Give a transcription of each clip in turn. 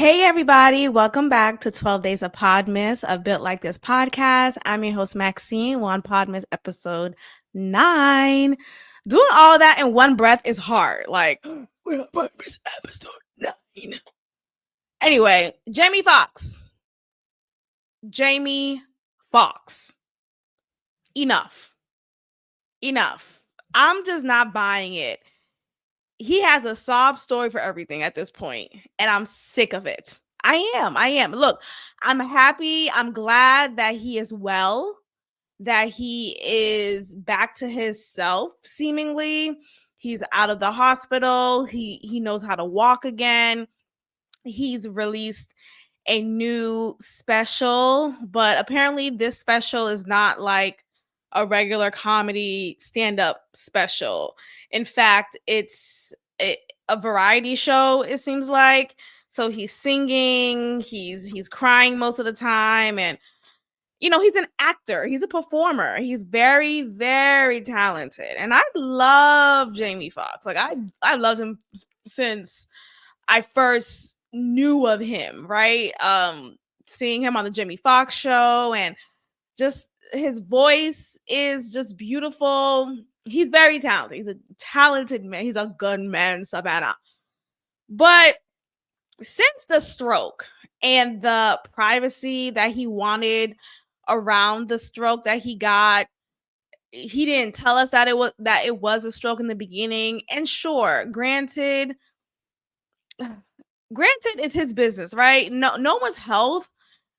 Hey everybody, welcome back to 12 Days of PODMAS, a Built Like This podcast. I'm your host Maxine. We're on PODMAS episode 9. Doing all that in one breath is hard. Like, we're on PODMAS episode 9. Anyway, Jamie Foxx. Enough. I'm just not buying it. He has a sob story for everything at this point, and I'm sick of it. I am. Look, I'm happy. I'm glad that he is well, that he is back to his self, seemingly. He's out of the hospital. He knows how to walk again. He's released a new special, but apparently this special is not like a regular comedy stand-up special. In fact, it's a variety show, it seems like. So he's singing, he's crying most of the time, and he's an actor, he's a performer, he's very, very talented. And I love Jamie Foxx. Like I loved him since I first knew of him, right? Seeing him on the Jamie Foxx show, and just his voice is just beautiful. He's very talented. He's a talented man. He's a good man, Savannah. But since the stroke and the privacy that he wanted around the stroke that he got, he didn't tell us that it was a stroke in the beginning. And sure, granted, it's his business, right? No one's health,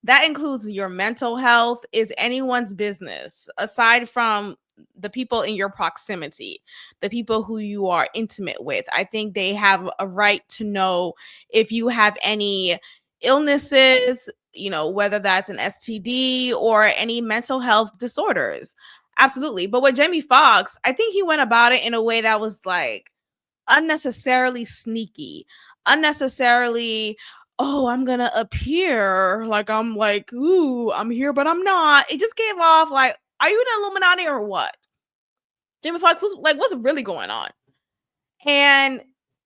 that includes your mental health, is anyone's business aside from the people in your proximity, the people who you are intimate with. I think they have a right to know if you have any illnesses, whether that's an STD or any mental health disorders. Absolutely. But with Jamie Foxx, I think he went about it in a way that was like unnecessarily sneaky, unnecessarily, oh, I'm gonna appear like I'm like, ooh, I'm here, but I'm not. It just gave off like, are you an Illuminati or what? Jamie Foxx was like, what's really going on? And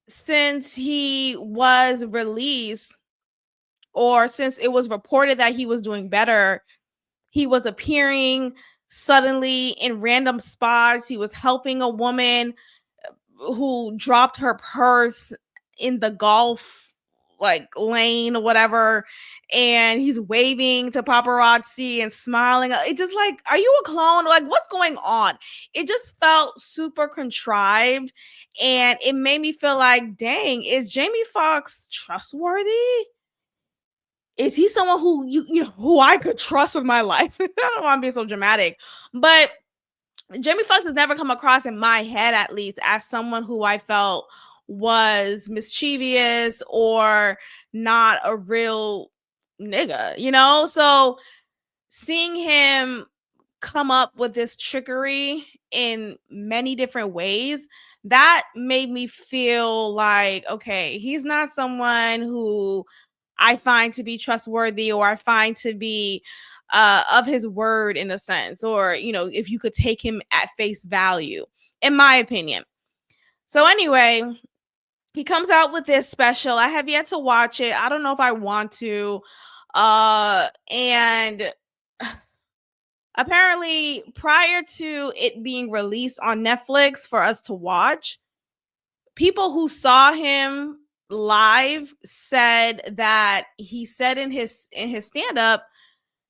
since he was released, or since it was reported that he was doing better, he was appearing suddenly in random spots. He was helping a woman who dropped her purse in the golf like lane or whatever, and he's waving to paparazzi and smiling. It just like, are you a clone? Like, what's going on? It just felt super contrived, and it made me feel like, dang, is Jamie Foxx trustworthy? Is he someone who who I could trust with my life? I don't want to be so dramatic, but Jamie Foxx has never come across, in my head at least, as someone who I felt was mischievous or not a real nigga. So seeing him come up with this trickery in many different ways, that made me feel like, okay, he's not someone who I find to be trustworthy, or I find to be of his word in a sense, or if you could take him at face value, in my opinion. So anyway, he comes out with this special. I have yet to watch it. I don't know if I want to. And apparently prior to it being released on Netflix for us to watch, people who saw him live said that he said in his stand-up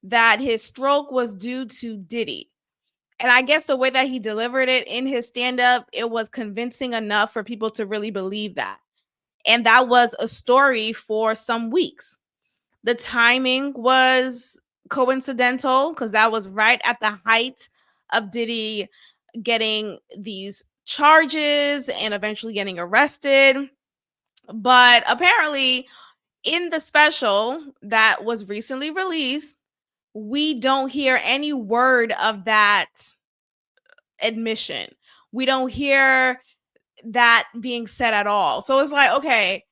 that his stroke was due to Diddy. And I guess the way that he delivered it in his stand-up, it was convincing enough for people to really believe that. And that was a story for some weeks. The timing was coincidental because that was right at the height of Diddy getting these charges and eventually getting arrested. But apparently, in the special that was recently released, we don't hear any word of that admission. We don't hear that being said at all. So it's like, okay,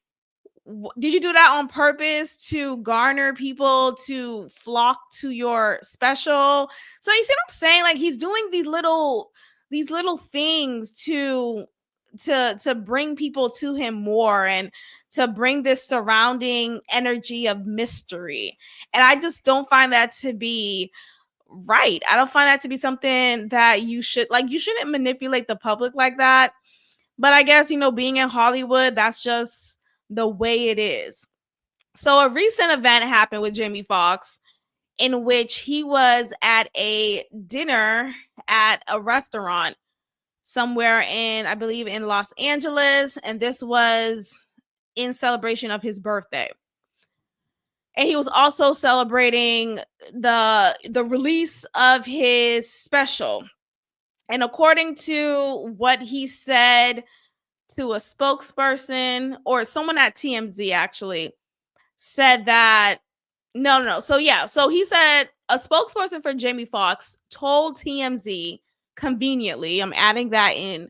did you do that on purpose to garner people to flock to your special? So you see what I'm saying? Like, he's doing these little things to to bring people to him more and to bring this surrounding energy of mystery. And I just don't find that to be right. I don't find that to be something that you shouldn't manipulate the public like that. But I guess, being in Hollywood, that's just the way it is. So a recent event happened with Jamie Foxx in which he was at a dinner at a restaurant somewhere I believe in Los Angeles. And this was in celebration of his birthday. And he was also celebrating the release of his special. And according to what he said to a spokesperson, or someone at TMZ actually said that no. So he said a spokesperson for Jamie Foxx told TMZ conveniently, I'm adding that in,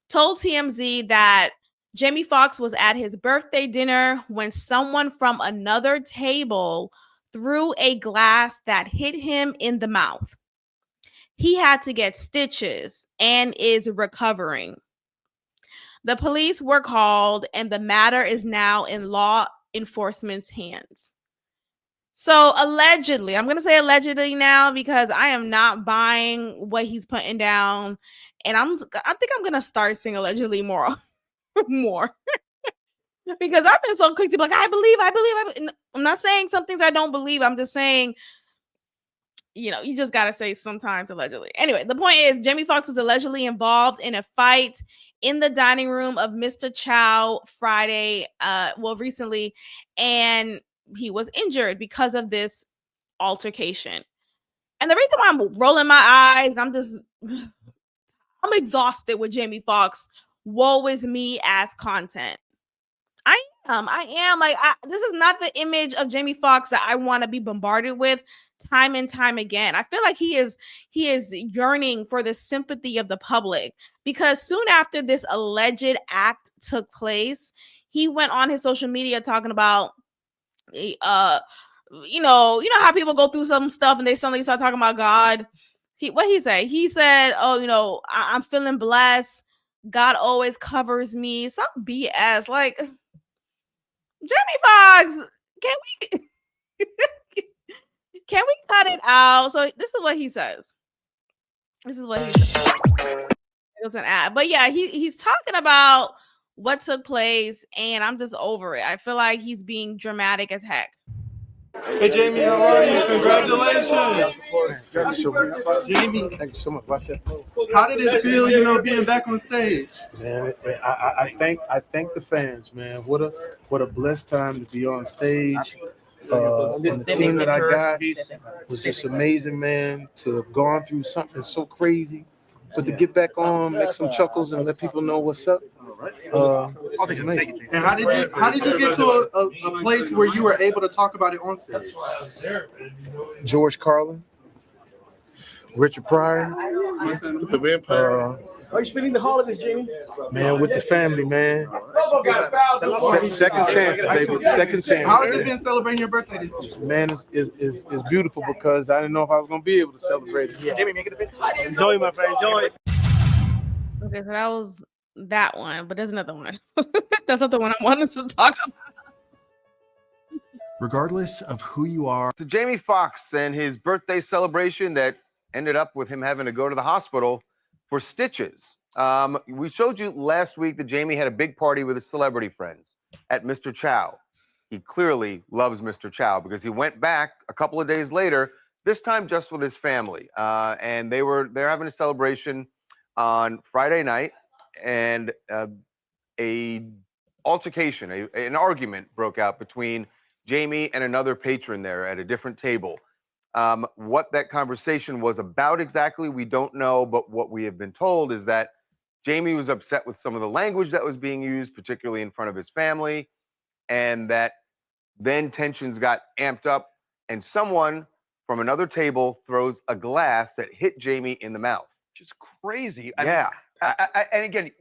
told TMZ that Jamie Foxx was at his birthday dinner when someone from another table threw a glass that hit him in the mouth. He had to get stitches and is recovering. The police were called and the matter is now in law enforcement's hands. So allegedly, I'm going to say allegedly now because I am not buying what he's putting down. And I think I'm going to start saying allegedly more. Because I've been so quick to be like, I believe. I'm not saying some things I don't believe. I'm just saying, you just got to say sometimes allegedly. Anyway, the point is Jamie Foxx was allegedly involved in a fight in the dining room of Mr. Chow Friday, recently, and he was injured because of this altercation. And the reason why I'm rolling my eyes, I'm exhausted with Jamie Foxx. Woe is me as content. I am like, this is not the image of Jamie Foxx that I want to be bombarded with time and time again. I feel like he is yearning for the sympathy of the public, because soon after this alleged act took place, he went on his social media talking about, you know how people go through some stuff and they suddenly start talking about God. What he say? He said, "Oh, I'm feeling blessed. God always covers me." Some BS. Like, Jamie Foxx, can we cut it out? So this is what he says. It was an ad. But yeah, he's talking about what took place, and I'm just over it. I feel like he's being dramatic as heck. Hey Jamie, how are you? Congratulations. Thank you so much. Jamie, thank you so much. How did it feel, being back on stage? Man, I thank the fans, man. What a blessed time to be on stage. And the team that I got was just amazing, man. To have gone through something so crazy, but to get back on, make some chuckles, and let people know what's up. It's amazing. And how did you get to a place where you were able to talk about it on stage? George Carlin, Richard Pryor. Are you spending the holidays, Jamie? Man, with the family, man. Second chance, baby. Second chance. How has it been celebrating your birthday this year? Man, it's beautiful because I didn't know if I was going to be able to celebrate it. Yeah. Jamie, make it a picture. Enjoy, my friend. Enjoy. Okay, so that was that one, but there's another one. That's not the one I wanted to talk about. Regardless of who you are. To Jamie Foxx and his birthday celebration that ended up with him having to go to the hospital for stitches. We showed you last week that Jamie had a big party with his celebrity friends at Mr. Chow. He clearly loves Mr. Chow because he went back a couple of days later, this time just with his family. And they're having a celebration on Friday night, and an argument broke out between Jamie and another patron there at a different table. What that conversation was about exactly, we don't know, but what we have been told is that Jamie was upset with some of the language that was being used, particularly in front of his family, and that then tensions got amped up, and someone from another table throws a glass that hit Jamie in the mouth. Which is crazy. Yeah. And again,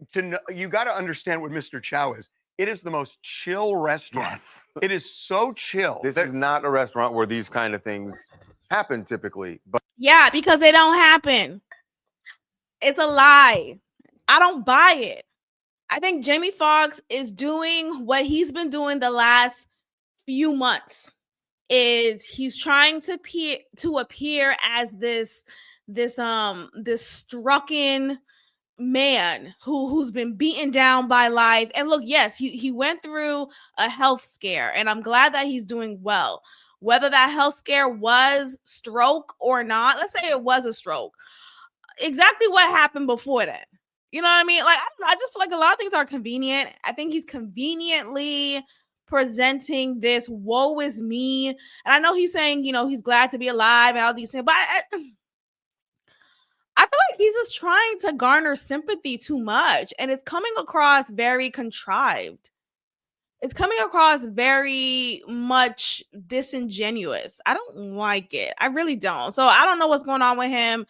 you got to understand what Mr. Chow is. It is the most chill restaurant. Yes. It is so chill. This is not a restaurant where these kind of things happen typically. But Yeah, because they don't happen. It's a lie. I don't buy it. I think Jamie Foxx is doing what he's been doing the last few months. Is he's trying to appear as this strucken man who's been beaten down by life. And look, yes, he went through a health scare, and I'm glad that he's doing well. Whether that health scare was stroke or not, let's say it was a stroke. Exactly what happened before that? You know what I mean? Like, I just feel like a lot of things are convenient. I think he's conveniently presenting this woe is me. And I know he's saying, he's glad to be alive and all these things, but I feel like he's just trying to garner sympathy too much, and it's coming across very contrived. It's coming across very much disingenuous. I don't like it. I really don't. So I don't know what's going on with him.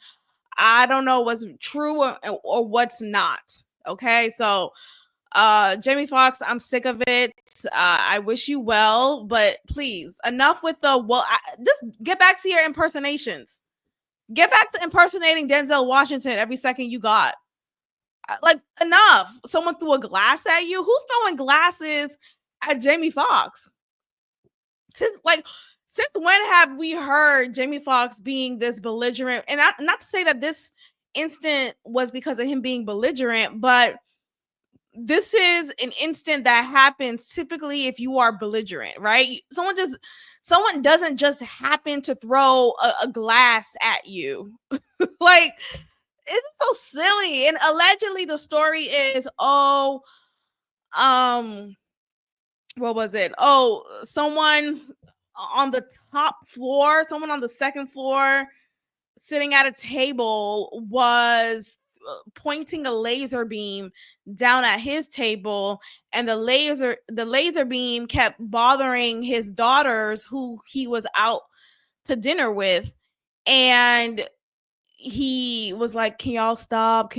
I don't know what's true or what's not. Okay, so Jamie Foxx, I'm sick of it. I wish you well, but please, enough with just get back to your impersonations. Get back to impersonating Denzel Washington every second you got. Like, enough. Someone threw a glass at you. Who's throwing glasses at Jamie Foxx? Since when have we heard Jamie Foxx being this belligerent? And not to say that this instant was because of him being belligerent, but this is an instant that happens typically if you are belligerent, right? Someone doesn't just happen to throw a glass at you. Like, it's so silly. And allegedly the story is, what was it? Oh, someone on the top floor, someone on the second floor sitting at a table was pointing a laser beam down at his table, and the laser beam kept bothering his daughters who he was out to dinner with, and he was like, can y'all stop,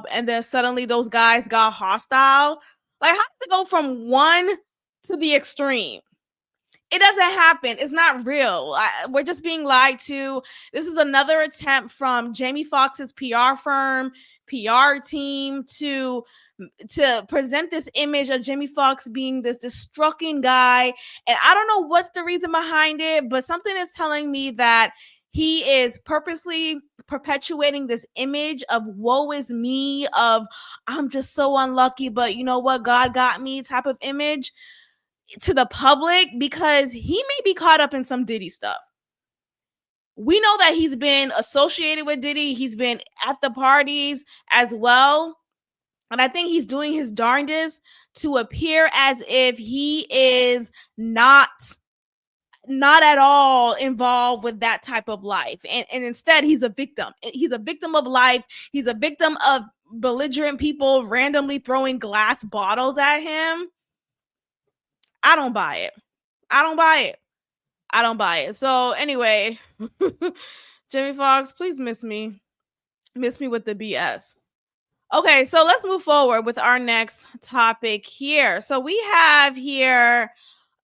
and then suddenly those guys got hostile. Like, how does it go from one to the extreme? It doesn't happen. It's not real. We're just being lied to. This is another attempt from Jamie Foxx's PR firm, PR team to present this image of Jamie Foxx being this strucken guy. And I don't know what's the reason behind it, but something is telling me that he is purposely perpetuating this image of woe is me, of I'm just so unlucky, but you know what, God got me type of image to the public, because he may be caught up in some Diddy stuff. We know that he's been associated with Diddy. He's been at the parties as well. And I think he's doing his darndest to appear as if he is not at all involved with that type of life. And instead, he's a victim. He's a victim of life. He's a victim of belligerent people randomly throwing glass bottles at him. I don't buy it. So anyway, Jamie Foxx, please miss me with the BS. Okay, so let's move forward with our next topic here. So we have here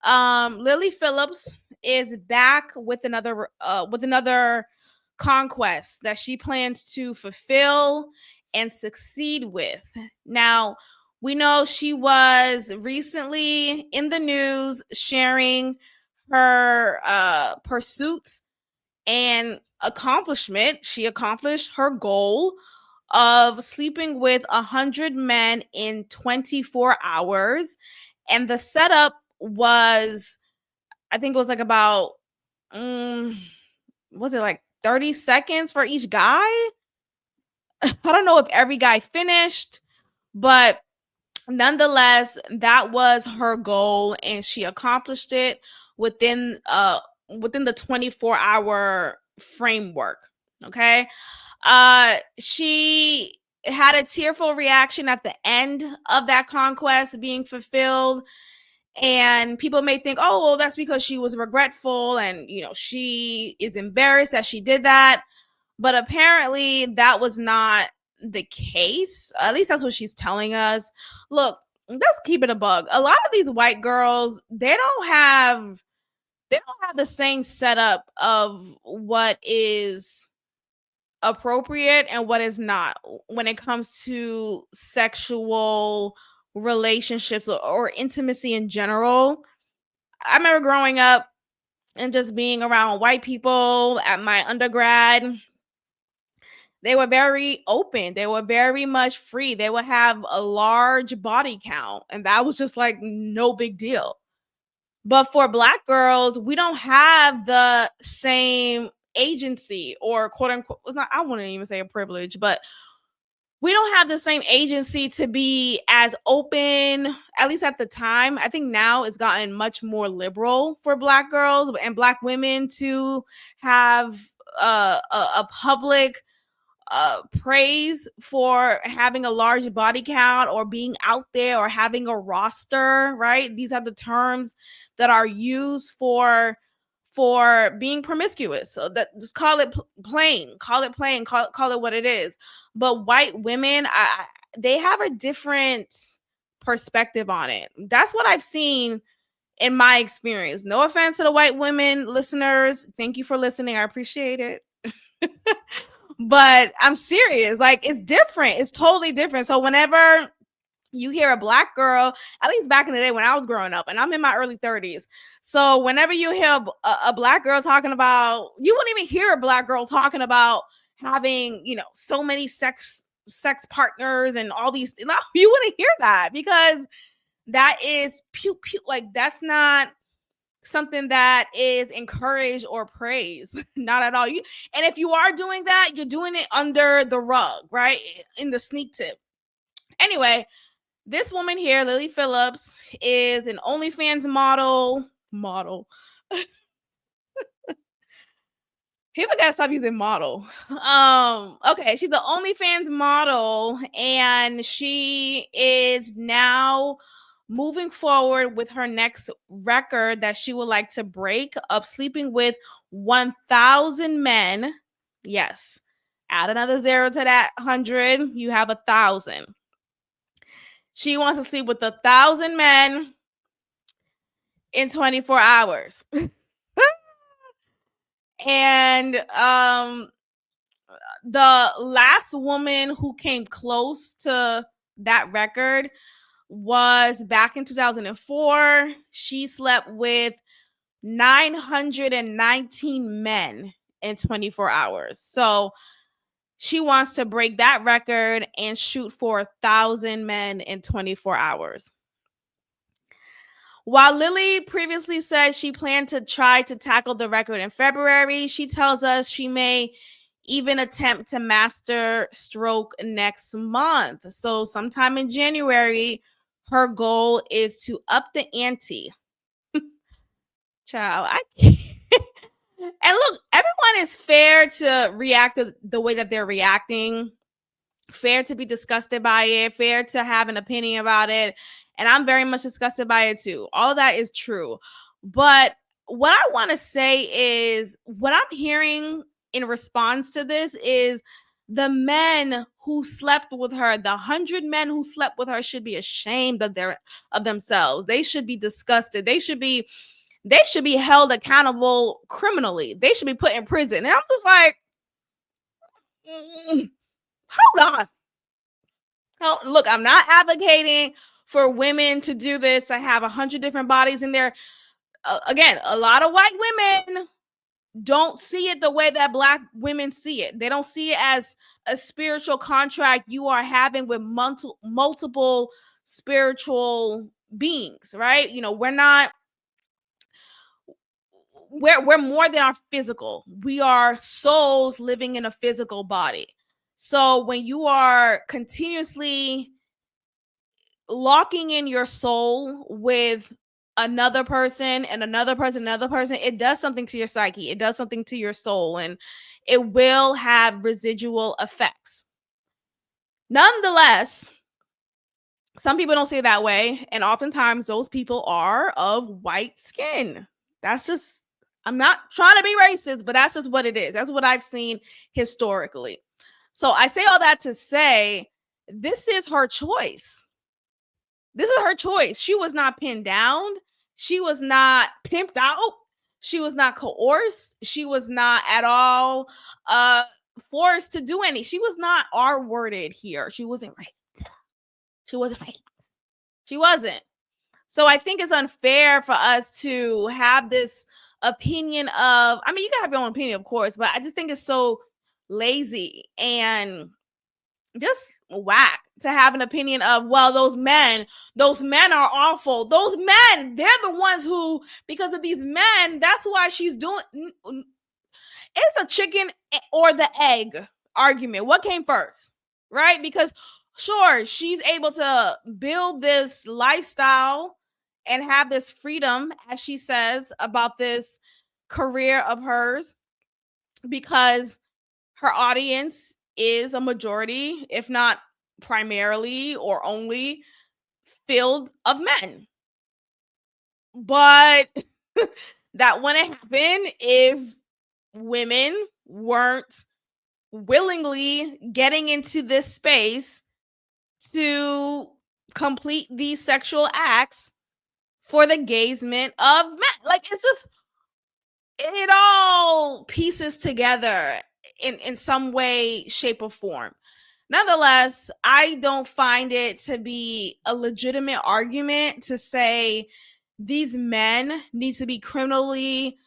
Lily Phillips is back with another conquest that she plans to fulfill and succeed with. Now, we know she was recently in the news sharing her pursuit and accomplishment. She accomplished her goal of sleeping with 100 men in 24 hours. And the setup was, I think it was like about, was it like 30 seconds for each guy? I don't know if every guy finished, but nonetheless, that was her goal, and she accomplished it within the 24-hour framework. Okay. She had a tearful reaction at the end of that conquest being fulfilled. And people may think, oh, well, that's because she was regretful and, she is embarrassed that she did that. But apparently that was not the case. At least that's what she's telling us. Look, let's keep it a bug. A lot of these white girls, they don't have the same setup of what is appropriate and what is not when it comes to sexual relationships or intimacy in general. I remember growing up and just being around white people at my undergrad. They were very open. They were very much free. They would have a large body count, and that was just like no big deal. But for Black girls, we don't have the same agency or quote unquote, I wouldn't even say a privilege, but we don't have the same agency to be as open, at least at the time. I think now it's gotten much more liberal for Black girls and Black women to have a public praise for having a large body count or being out there or having a roster, right? These are the terms that are used for being promiscuous. So that just call it plain, call it what it is. But white women, they have a different perspective on it. That's what I've seen in my experience. No offense to the white women listeners. Thank you for listening. I appreciate it. But I'm serious. Like, it's different. It's totally different. So whenever you hear a Black girl, at least back in the day when I was growing up, and I'm in my early 30s. So whenever you hear a Black girl talking about, you wouldn't even hear a Black girl talking about having, so many sex partners and all these. No, you wouldn't hear that because that is like, that's not something that is encouraged or praised. Not at all. And if you are doing that, you're doing it under the rug, right? In the sneak tip. Anyway, this woman here, Lily Phillips, is an OnlyFans model. People gotta stop using model. Okay, she's the OnlyFans model, and she is now moving forward with her next record that she would like to break of sleeping with 1,000 men. Yes, add another zero to that 100, you have 1,000. She wants to sleep with 1,000 men in 24 hours. And the last woman who came close to that record was back in 2004. She slept with 919 men in 24 hours. So she wants to break that record and shoot for 1,000 men in 24 hours. While Lily previously said she planned to try to tackle the record in February, she tells us she may even attempt to master stroke next month. So sometime in January, her goal is to up the ante. Child, I can't. And look, everyone is fair to react the way that they're reacting, fair to be disgusted by it, fair to have an opinion about it. And I'm very much disgusted by it too. All of that is true. But what I want to say is what I'm hearing in response to this is the men who slept with her, the 100 men who slept with her, should be ashamed of themselves. They should be disgusted. They should be held accountable criminally. They should be put in prison. And I'm just like, hold on. Look, I'm not advocating for women to do this. I have 100 different bodies in there. Again, a lot of white women don't see it the way that Black women see it. They don't see it as a spiritual contract you are having with multiple spiritual beings, right? We're more than our physical. We are souls living in a physical body. So when you are continuously locking in your soul with another person and another person, it does something to your psyche. It does something to your soul, and it will have residual effects. Nonetheless, some people don't see it that way, and oftentimes those people are of white skin. That's just, I'm not trying to be racist, but that's just what it is. That's what I've seen historically. So I say all that to say, this is her choice. This is her choice. She was not pinned down. She was not pimped out. She was not coerced. She was not at all forced to do any. She was not R-worded here. She wasn't raped. She wasn't raped. She wasn't. So I think it's unfair for us to have this opinion of, I mean, you can have your own opinion, of course, but I just think it's so lazy and just whack to have an opinion of, well, those men are awful. Those men, they're the ones who, because of these men, that's why she's doing. It's a chicken or the egg argument. What came first, right? Because sure, she's able to build this lifestyle and have this freedom, as she says, about this career of hers, because her audience is a majority, if not primarily or only, filled of men. But that wouldn't happen if women weren't willingly getting into this space to complete these sexual acts for the gazement of men. Like, it's just, it all pieces together in some way, shape, or form. Nonetheless, I don't find it to be a legitimate argument to say these men need to be criminally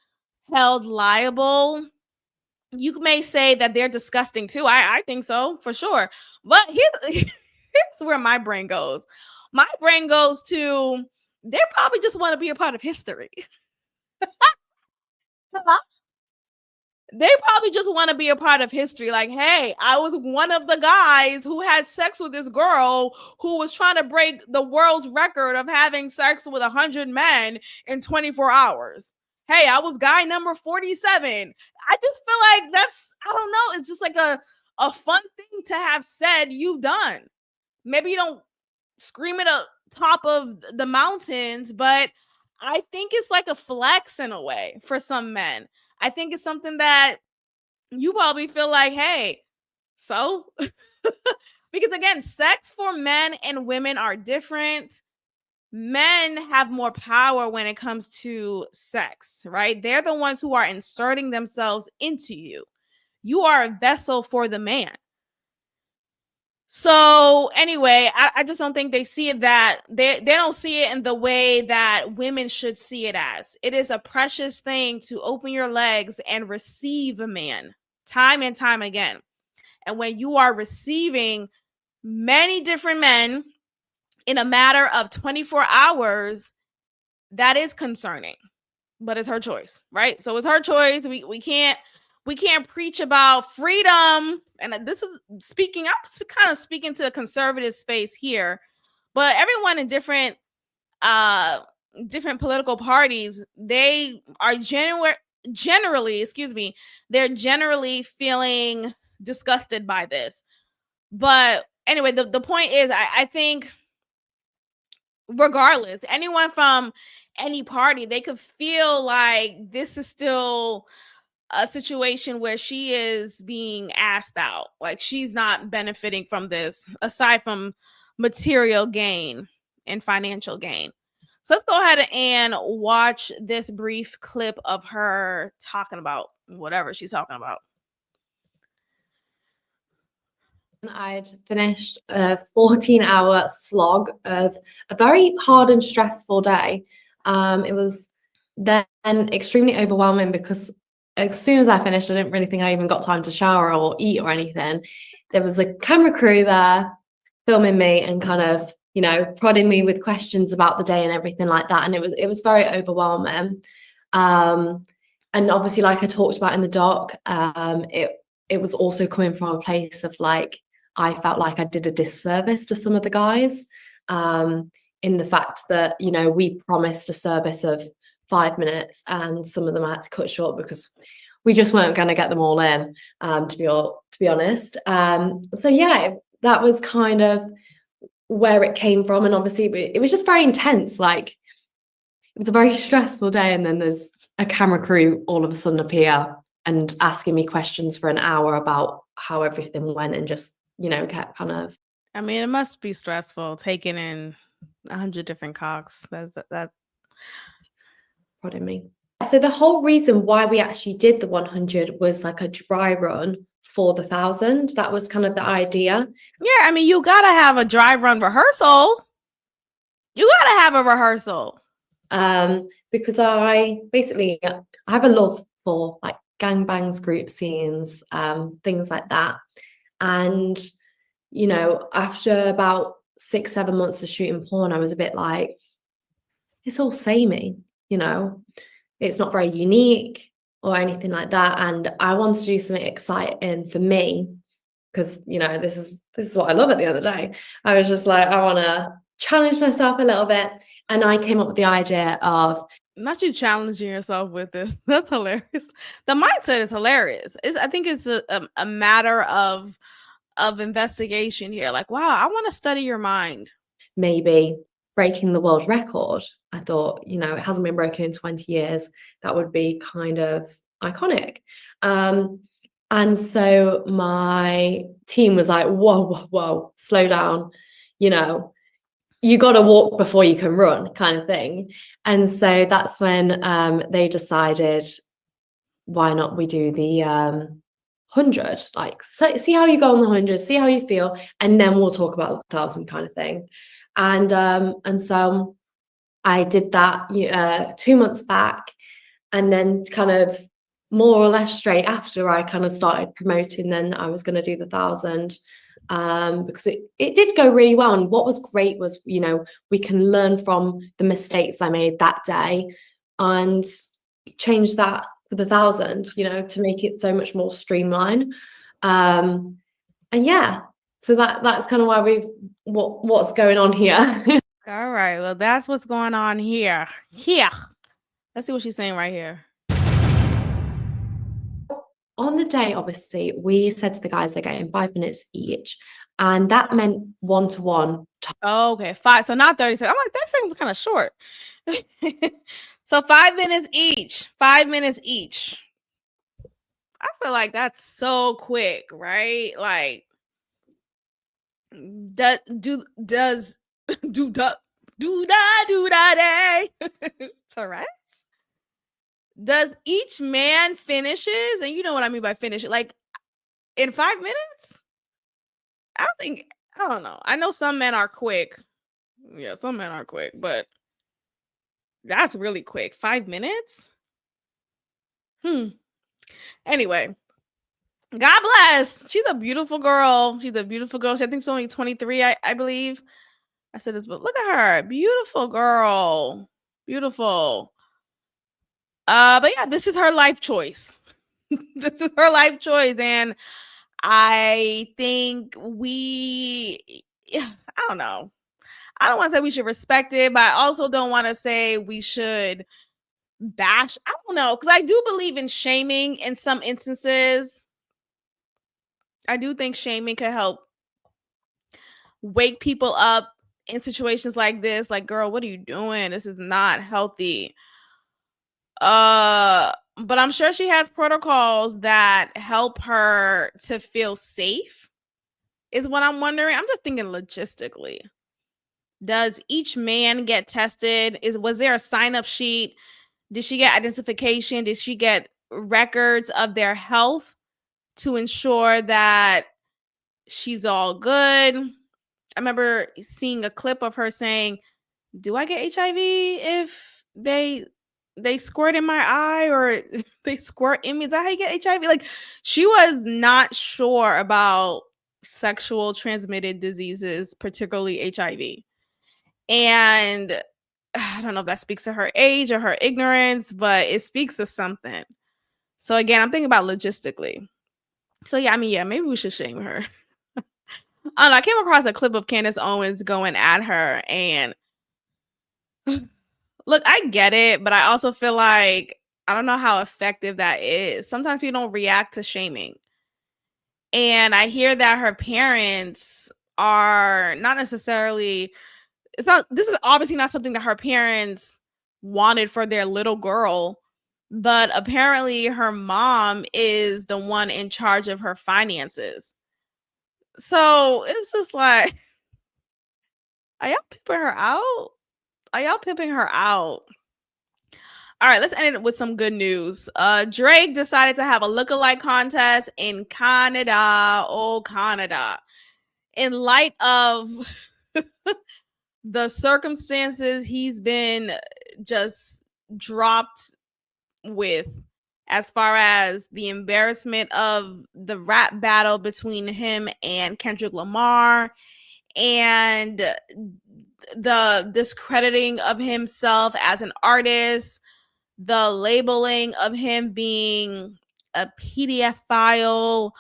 held liable. You may say that they're disgusting too. I think so, for sure. But here's where my brain goes. My brain goes to, they probably just want to be a part of history. They probably just want to be a part of history. Like, hey, I was one of the guys who had sex with this girl who was trying to break the world's record of having sex with 100 men in 24 hours. Hey, I was guy number 47. I just feel like that's, I don't know, it's just like a fun thing to have said you've done. Maybe you don't scream it up top of the mountains, but I think it's like a flex in a way for some men. I think it's something that you probably feel like, hey, so? Because again, sex for men and women are different. Men have more power when it comes to sex, right? They're the ones who are inserting themselves into you. You are a vessel for the man. So anyway, I just don't think they see it that they don't see it in the way that women should see it as. It is a precious thing to open your legs and receive a man time and time again. And when you are receiving many different men in a matter of 24 hours, that is concerning. But it's her choice, right? So it's her choice. We can't preach about freedom. And this is speaking, I'm kind of speaking to a conservative space here, but everyone in different political parties, they are generally, they're generally feeling disgusted by this. But anyway, the point is, I think regardless, anyone from any party, they could feel like this is still a situation where she is being asked out. Like, she's not benefiting from this aside from material gain and financial gain. So let's go ahead and watch this brief clip of her talking about whatever she's talking about. I'd finished a 14-hour slog of a very hard and stressful day. It was then extremely overwhelming because as soon as I finished, I didn't really think I even got time to shower or eat or anything. There was a camera crew there filming me and kind of, you know, prodding me with questions about the day and everything like that. And it was very overwhelming. And obviously, like I talked about in the doc, it was also coming from a place of like, I felt like I did a disservice to some of the guys in the fact that, you know, we promised a service of 5 minutes and some of them I had to cut short because we just weren't going to get them all in, to be honest. So yeah, that was kind of where it came from. And obviously it was just very intense. Like, it was a very stressful day. And then there's a camera crew all of a sudden appear and asking me questions for an hour about how everything went and just, you know, kept kind of. I mean, it must be stressful taking in 100 different cocks. That. Pardon me. So the whole reason why we actually did the 100 was like a dry run for the 1,000. That was kind of the idea. Yeah, I mean, you gotta have a dry run rehearsal. You gotta have a rehearsal. Because I have a love for like gangbangs, group scenes, things like that. And, you know, after about 6-7 months of shooting porn, I was a bit like, it's all samey, you know, it's not very unique or anything like that. And I wanted to do something exciting for me because, you know, this is what I love at the end of the day. I was just like, I want to challenge myself a little bit. And I came up with the idea of, not you challenging yourself with this. That's hilarious. The mindset is hilarious. I think it's a matter of investigation here. Like, wow, I want to study your mind. maybe breaking the world record. I thought, you know, it hasn't been broken in 20 years. That would be kind of iconic. And so my team was like, whoa, slow down. You know, you got to walk before you can run, kind of thing. And so that's when they decided, why not we do the 100? Like, see how you go on the 100, see how you feel, and then we'll talk about the 1,000, kind of thing. And so I did that 2 months back, and then kind of more or less straight after I kind of started promoting, then I was going to do the 1,000. Because it did go really well. And what was great was, you know, we can learn from the mistakes I made that day and change that for the 1,000, you know, to make it so much more streamlined. And yeah, so that's kind of why what's going on here. All right, well, that's what's going on here. Let's see what she's saying right here. On the day, obviously, we said to the guys they're getting 5 minutes each, and that meant 1-to-1. Oh, okay, 5. So not 30 seconds. I'm like, 30 seconds is kind of short. So 5 minutes each. 5 minutes each. I feel like that's so quick, right? Like, does do da day. Tourette's? Does each man finishes, and you know what I mean by finish, like in 5 minutes? I don't know. I know some men are quick. Yeah, some men are quick, but that's really quick. 5 minutes? Anyway, God bless. She's a beautiful girl. I think she's only 23, I believe. I said this, but look at her. Beautiful girl. Beautiful. But yeah, this is her life choice. This is her life choice. And I think I don't know. I don't want to say we should respect it, but I also don't want to say we should bash. I don't know, because I do believe in shaming in some instances. I do think shaming could help wake people up in situations like this. Like, girl, what are you doing? This is not healthy. But I'm sure she has protocols that help her to feel safe, is what I'm wondering. I'm just thinking logistically. Does each man get tested? Was there a sign-up sheet? Did she get identification? Did she get records of their health to ensure that she's all good? I remember seeing a clip of her saying, do I get HIV if they squirt in my eye, or they squirt in me? Is that how you get HIV? Like, she was not sure about sexual transmitted diseases, particularly HIV. And I don't know if that speaks to her age or her ignorance, but it speaks to something. So again, I'm thinking about logistically. So yeah, I mean, yeah, maybe we should shame her. I don't know. I came across a clip of Candace Owens going at her, and look, I get it, but I also feel like I don't know how effective that is. Sometimes people don't react to shaming. And I hear that her parents are not necessarily, this is obviously not something that her parents wanted for their little girl, but apparently her mom is the one in charge of her finances. So it's just like, are y'all pimping her out? Are y'all pimping her out? All right, let's end it with some good news. Drake decided to have a lookalike contest in Canada. Oh, Canada. In light of the circumstances he's been just dropped with, as far as the embarrassment of the rap battle between him and Kendrick Lamar, and the discrediting of himself as an artist, the labeling of him being a PDF file.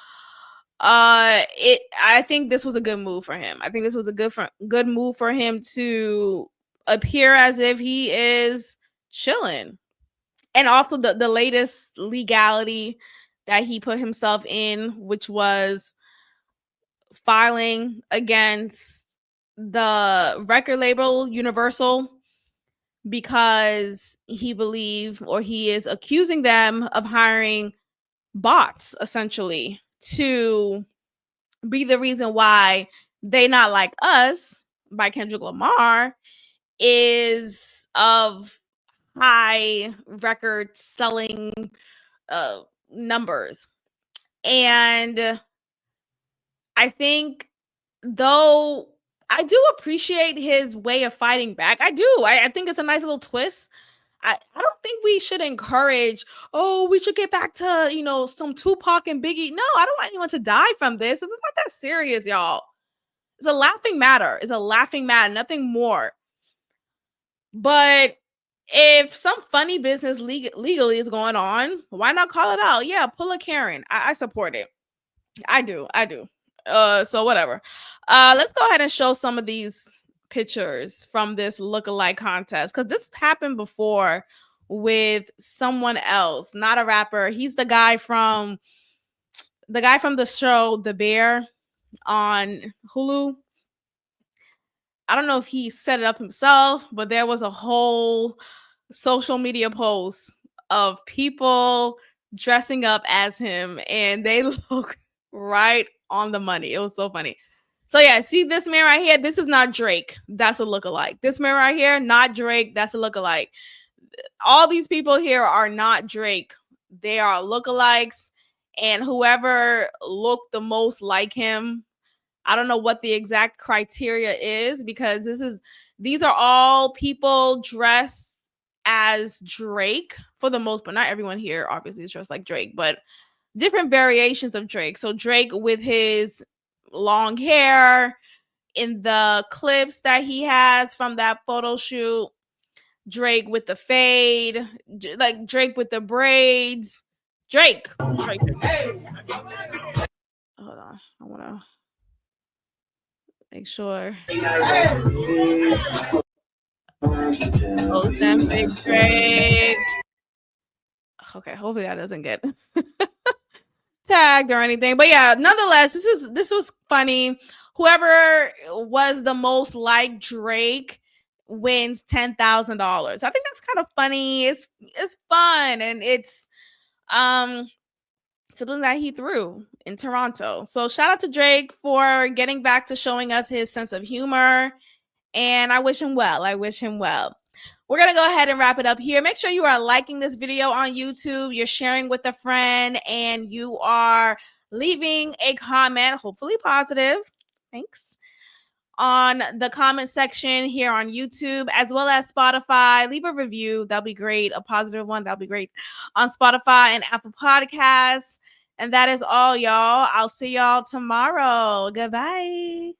I think this was a good move for him. I think this was a good move for him to appear as if he is chilling. And also the latest legality that he put himself in, which was filing against the record label Universal, because he is accusing them of hiring bots, essentially, to be the reason why They Not Like Us by Kendrick Lamar is of high record selling numbers. And I think, though, I do appreciate his way of fighting back. I do. I think it's a nice little twist. I don't think we should encourage, oh, we should get back to, some Tupac and Biggie. No, I don't want anyone to die from this. This is not that serious, y'all. It's a laughing matter. It's a laughing matter, nothing more. But if some funny business legally is going on, why not call it out? Yeah, pull a Karen. I support it. I do. So whatever. Let's go ahead and show some of these pictures from this lookalike contest, because this happened before with someone else, not a rapper. He's the guy from the show The Bear on Hulu. I don't know if he set it up himself, but there was a whole social media post of people dressing up as him, and they look right on the money. It was so funny. So yeah, see this man right here? This is not Drake. That's a lookalike. This man right here, not Drake. That's a lookalike. All these people here are not Drake. They are lookalikes, and whoever looked the most like him, I don't know what the exact criteria is, because these are all people dressed as Drake for the most, but not everyone here obviously is dressed like Drake, but different variations of Drake. So Drake with his long hair in the clips that he has from that photo shoot, Drake with the fade, like Drake with the braids, Drake. Hold on, I want to make sure. Ozempic Drake. Okay, hopefully that doesn't get tagged or anything. But yeah, nonetheless, this was funny. Whoever was the most like Drake wins $10,000. I think that's kind of funny. It's fun, and it's something that he threw in Toronto. So shout out to Drake for getting back to showing us his sense of humor, and I wish him well. We're going to go ahead and wrap it up here. Make sure you are liking this video on YouTube, you're sharing with a friend, and you are leaving a comment, hopefully positive. Thanks. On the comment section here on YouTube, as well as Spotify. Leave a review. That'll be great. A positive one. That'll be great. On Spotify and Apple Podcasts. And that is all, y'all. I'll see y'all tomorrow. Goodbye.